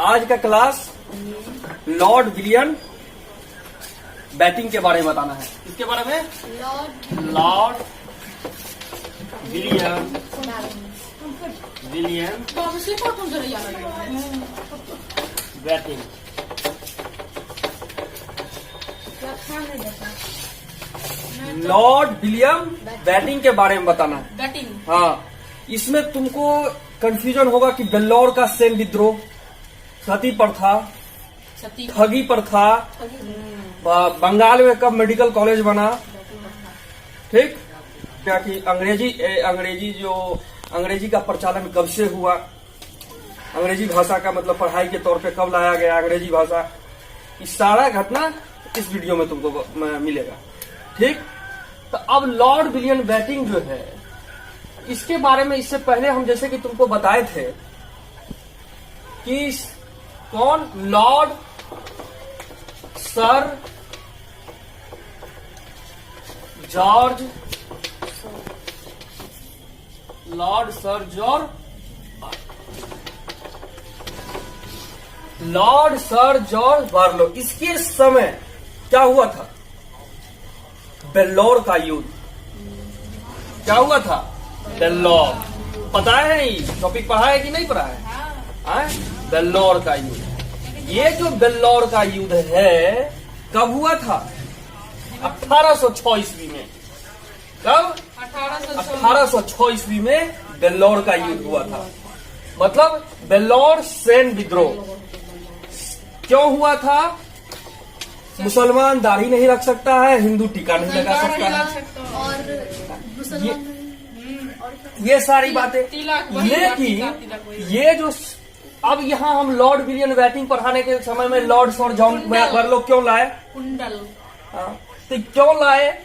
आज का class Lord William batting के बारे में बताना है। किसके बारे में? Lord William batting. Lord William batting के बारे में बताना है। बैटिंग। हाँ, इसमें तुमको कंफ्यूजन होगा कि बेल्लौर का सैन्य विद्रोह, सती प्रथा, ठगी प्रथा, बंगाल में कब मेडिकल कॉलेज बना, ठीक, क्या कि अंग्रेजी का प्रचलन कब से हुआ, अंग्रेजी भाषा का मतलब पढ़ाई के तौर पे कब लाया गया अंग्रेजी भाषा, ये सारा घटना इस वीडियो में तुमको मिलेगा। ठीक, तो अब लॉर्ड विलियम बैटिंग जो है, इसके बारे में इससे पहले हम जैसे कि तुमको बताए थे कि कौन, लॉर्ड सर जॉर्ज बार्लो। इसके समय क्या हुआ था? बेल्लौर का युद्ध। क्या हुआ था? बेल्लौर। पता है नहीं, टॉपिक पढ़ा है कि नहीं पढ़ा है? बेल्लौर का युद्ध। ये जो बेल्लौर का युद्ध है कब हुआ था? 1806 ईस्वी में। कब? 1806 ईस्वी में बेल्लौर का युद्ध हुआ था। मतलब बेल्लौर सैन्य विद्रोह क्यों हुआ था? मुसलमान दाढ़ी नहीं रख सकता है, हिंदू टीका नहीं लगा सकता है, और ये सारी बातें। लेकिन ये जो अब यहाँ हम लॉर्ड विलियम बैटिंग पढ़ाने के समय में लॉर्ड सर जॉन बार्लो क्यों लाए? कुंडल। तो क्यों लाए?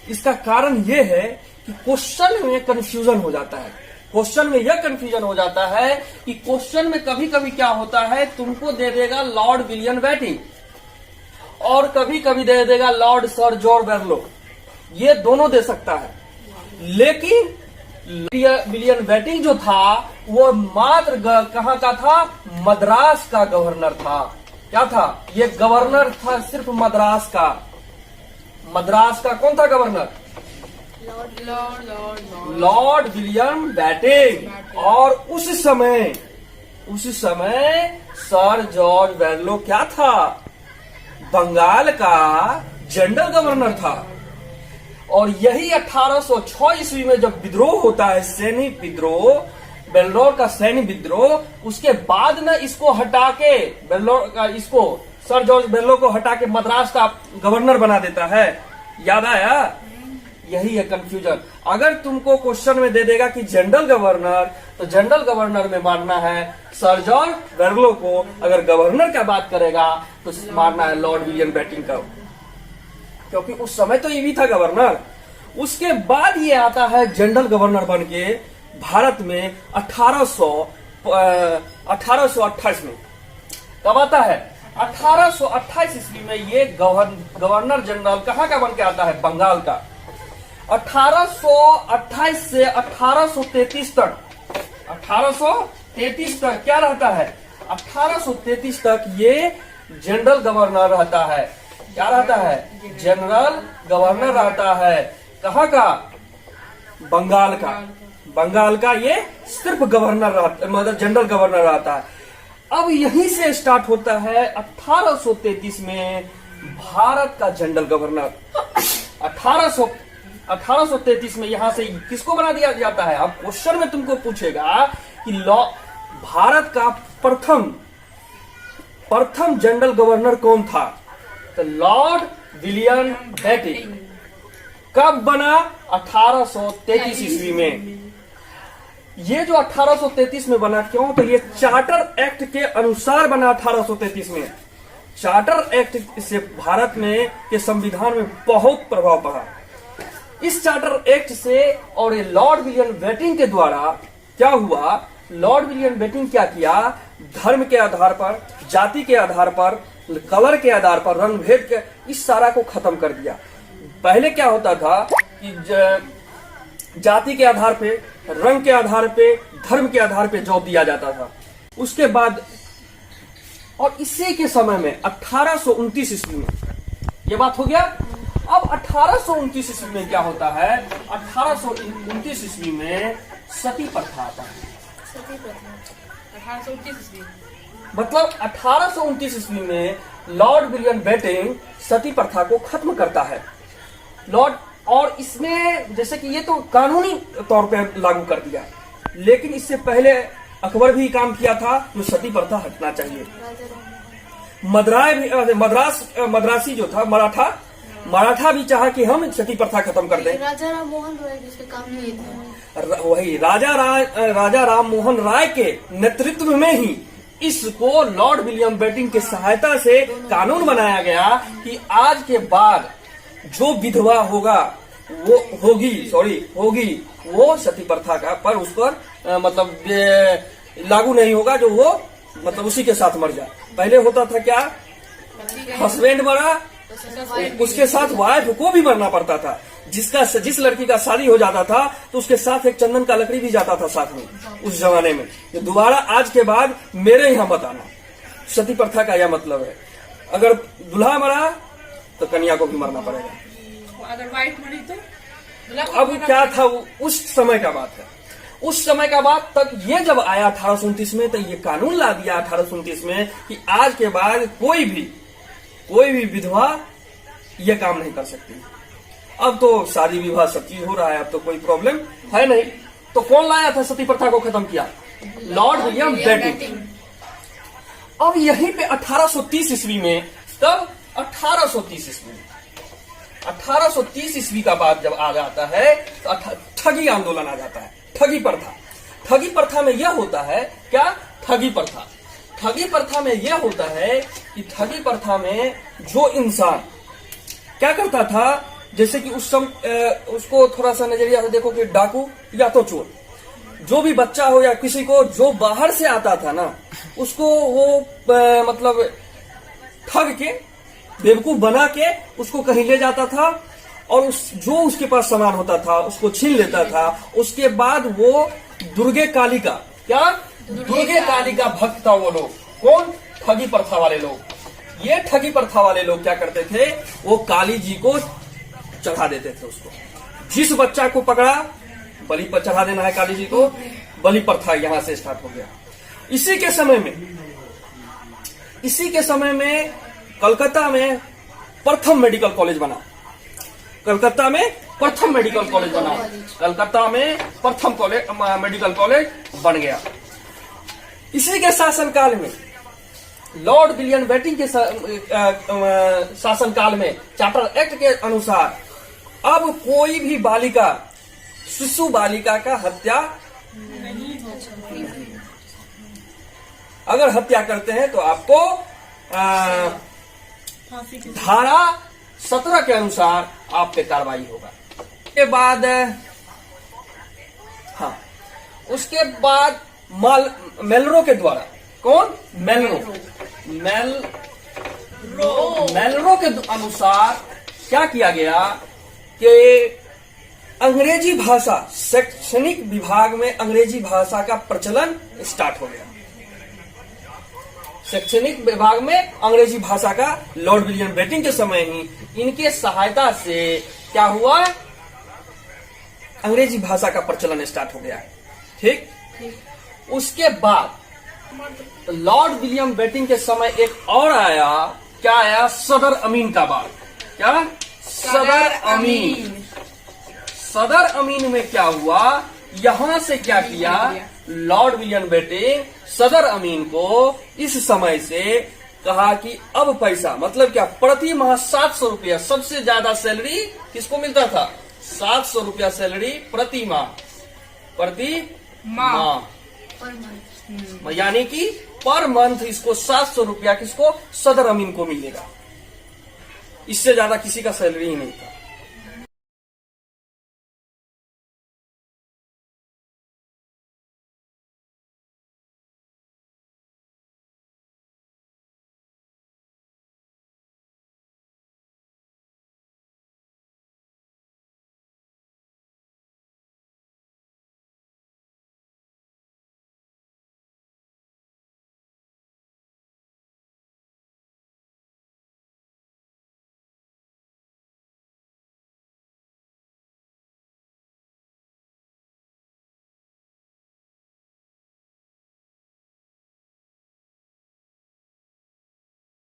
इसका कारण ये है कि क्वेश्चन में कंफ्यूजन हो जाता है। क्वेश्चन में यह कंफ्यूजन हो जाता है कि क्वेश्चन में कभी कभी क्या होता है, तुमको दे देगा लॉर्ड विलियम बैटिंग और कभी कभी दे देगा लॉर्ड सर जॉर्ज बार्लो, ये दोनों दे सकता है। लेकिन विलियम बैटिंग जो था वो मात्र कहाँ का था? मद्रास का गवर्नर था। क्या था? ये गवर्नर था सिर्फ मद्रास का। मद्रास का कौन था गवर्नर? Lord William batting. और उस समय सर जॉर्ज बार्लो क्या था? बंगाल का जनरल गवर्नर था। और यही 1806 ईस्वी में जब विद्रोह होता है, सैन्य विद्रोह, बेल्लौर का सैन्य विद्रोह, उसके बाद न इसको हटा के सर जॉर्ज बार्लो को हटा के मद्रास का गवर्नर बना देता है। याद आया? यही है कंफ्यूजन। अगर तुमको क्वेश्चन में दे देगा कि जनरल गवर्नर, तो जनरल गवर्नर में मानना है सर जॉर्ज बार्लो को। अगर गवर्नर का बात करेगा तो मानना है लॉर्ड विलियम बैटिंग का, क्योंकि उस समय तो ये भी था गवर्नर। उसके बाद ये आता है जनरल गवर्नर बन के भारत में 1828 में। कब आता है? 1828 ईस्वी में ये गवर्नर जनरल कहाँ का बन के आता है? बंगाल का। 1828 से 1833 तक, 1833 तक क्या रहता है? 1833 तक ये जनरल गवर्नर रहता है। क्या रहता है? जनरल गवर्नर रहता है। कहाँ का? बंगाल का। बंगाल का ये सिर्फ गवर्नर रहता, मतलब जनरल गवर्नर रहता है। अब यहीं से स्टार्ट होता है 1833 में भारत का जनरल गवर्नर। 1833 में यहां से किसको बना दिया जाता है? अब क्वेश्चन में तुमको पूछेगा कि भारत का प्रथम जनरल गवर्नर कौन था? तो लॉर्ड विलियम बैटिंग। कब बना? 1833 ईस्वी में। ये जो 1833 में बना, क्यों? तो ये चार्टर एक्ट के अनुसार बना 1833 में। चार्टर एक्ट से भारत में के संविधान में बहुत प्रभाव पड़ा। इस चार्टर एक्ट से और ये लॉर्ड विलियम बैटिंग के द्वारा क्या हुआ? लॉर्ड विलियम बैटिंग क्या किया? धर्म के आधार पर, जाति के आधार पर, कलर के आधार पर, रंग भेद के, इस सारा को खत्म कर दिया। पहले क्या होता था कि जाति के आधार पे, रंग के आधार पे, धर्म के आधार पे जॉब दिया जाता था। उसके बाद और इसी के समय में 1829 ईस्वी में ये बात हो गया। अब 1829 ईस्वी में क्या होता है, 1829 ईस्वी में सती प्रथा आता है। सती प्रथा 1829 ईस्वी, मतलब 1829 ईस्वी में लॉर्ड विलियम बेटिंग सती प्रथा को खत्म करता है। लॉर्ड, और इसमें जैसे कि ये तो कानूनी तौर पे लागू कर दिया, लेकिन इससे पहले अकबर भी काम किया था जो सती प्रथा हटना चाहिए। मद्रासी जो था मराठा भी चाहा कि हम सती प्रथा खत्म कर दें। राजा राम मोहन राय जिसके काम नहीं था, वही राजा राम मोहन राय के नेतृत्व में ही इसको लॉर्ड विलियम बेटिंग की सहायता से कानून बनाया गया कि आज के बाद जो विधवा होगी वो सती प्रथा का पर उस पर मतलब लागू नहीं होगा, जो वो मतलब उसी के साथ मर जाए। पहले होता था क्या, हस्बैंड मरा उसके साथ वाइफ को भी मरना पड़ता था। जिस लड़की का शादी हो जाता था तो उसके साथ एक चंदन का लकड़ी भी जाता था साथ में उस जमाने में। तो दोबारा आज के बाद मेरे यहाँ मत आना। सती प्रथा का यह मतलब है, अगर दूल्हा मरा तो कन्या को भी मरना पड़ेगा। अगर वाइफ मरी तो अब क्या था, उस समय का बात है। उस समय का बात तक ये जब आया 1829 में, तो ये कानून ला दिया 1829 में कि आज के बाद कोई भी विधवा ये काम नहीं कर सकती। अब तो शादी विवाह सब चीज हो रहा है, अब तो कोई प्रॉब्लम है नहीं। तो कौन लाया था सती प्रथा को खत्म किया? Lord William Bentinck. अब यहीं पे 1830 ईस्वी में, तब 1830 ईस्वी में 1830 ईस्वी का बाद जब आ जाता है तो ठगी आंदोलन आ जाता है। ठगी प्रथा में यह होता है क्या, ठगी प्रथा में यह होता है कि ठगी प्रथा में जो इंसान क्या करता था, जैसे कि उस समय उसको थोड़ा सा नजरिया से देखो कि डाकू या तो चोर, जो भी बच्चा हो या किसी को जो बाहर से आता था ना, उसको वो मतलब ठग के बेवकूफ बना के उसको कहीं ले जाता था और जो उसके पास सामान होता था उसको छीन लेता था। उसके बाद वो दुर्गे काली का भक्त था वो लोग। कौन? ठगी प्रथा वाले लोग। ये ठगी प्रथा वाले लोग क्या करते थे, वो काली जी को चढ़ा देते थे। उसको जिस बच्चा को पकड़ा बलि पर चढ़ा देना है काली जी को, बलि प्रथा यहां से स्टार्ट हो गया। इसी के समय में कलकत्ता में प्रथम मेडिकल कॉलेज बना। कलकत्ता में प्रथम मेडिकल कॉलेज बन गया। इसी के शासनकाल में, लॉर्ड विलियम बेटिंग के शासनकाल में चार्टर एक्ट के अनुसार अब कोई भी शिशु बालिका का हत्या अगर हत्या करते हैं तो आपको धारा 17 के अनुसार आप पे कार्रवाई होगा। उसके बाद मेलरो के द्वारा, कौन? मेलरो के अनुसार क्या किया गया कि अंग्रेजी भाषा, शैक्षणिक विभाग में अंग्रेजी भाषा का प्रचलन स्टार्ट हो गया। शैक्षणिक विभाग में अंग्रेजी भाषा का लॉर्ड विलियम बेटिंग के समय ही इनके सहायता से क्या हुआ, अंग्रेजी भाषा का प्रचलन स्टार्ट हो गया। ठीक। उसके बाद लॉर्ड विलियम बेटिंग के समय एक और आया, क्या आया? सदर अमीन का बाद। क्या? सदर अमीन में क्या हुआ, यहां से क्या किया लॉर्ड विलियम बेटिंग, सदर अमीन को इस समय से कहा कि अब पैसा, मतलब क्या, प्रति माह 700 रुपया, सबसे ज्यादा सैलरी किसको मिलता था? 700 रुपया सैलरी प्रति माह, यानी कि पर मंथ इसको 700 रुपया किसको? सदर अमीन को मिलेगा। इससे ज्यादा किसी का सैलरी ही नहीं था।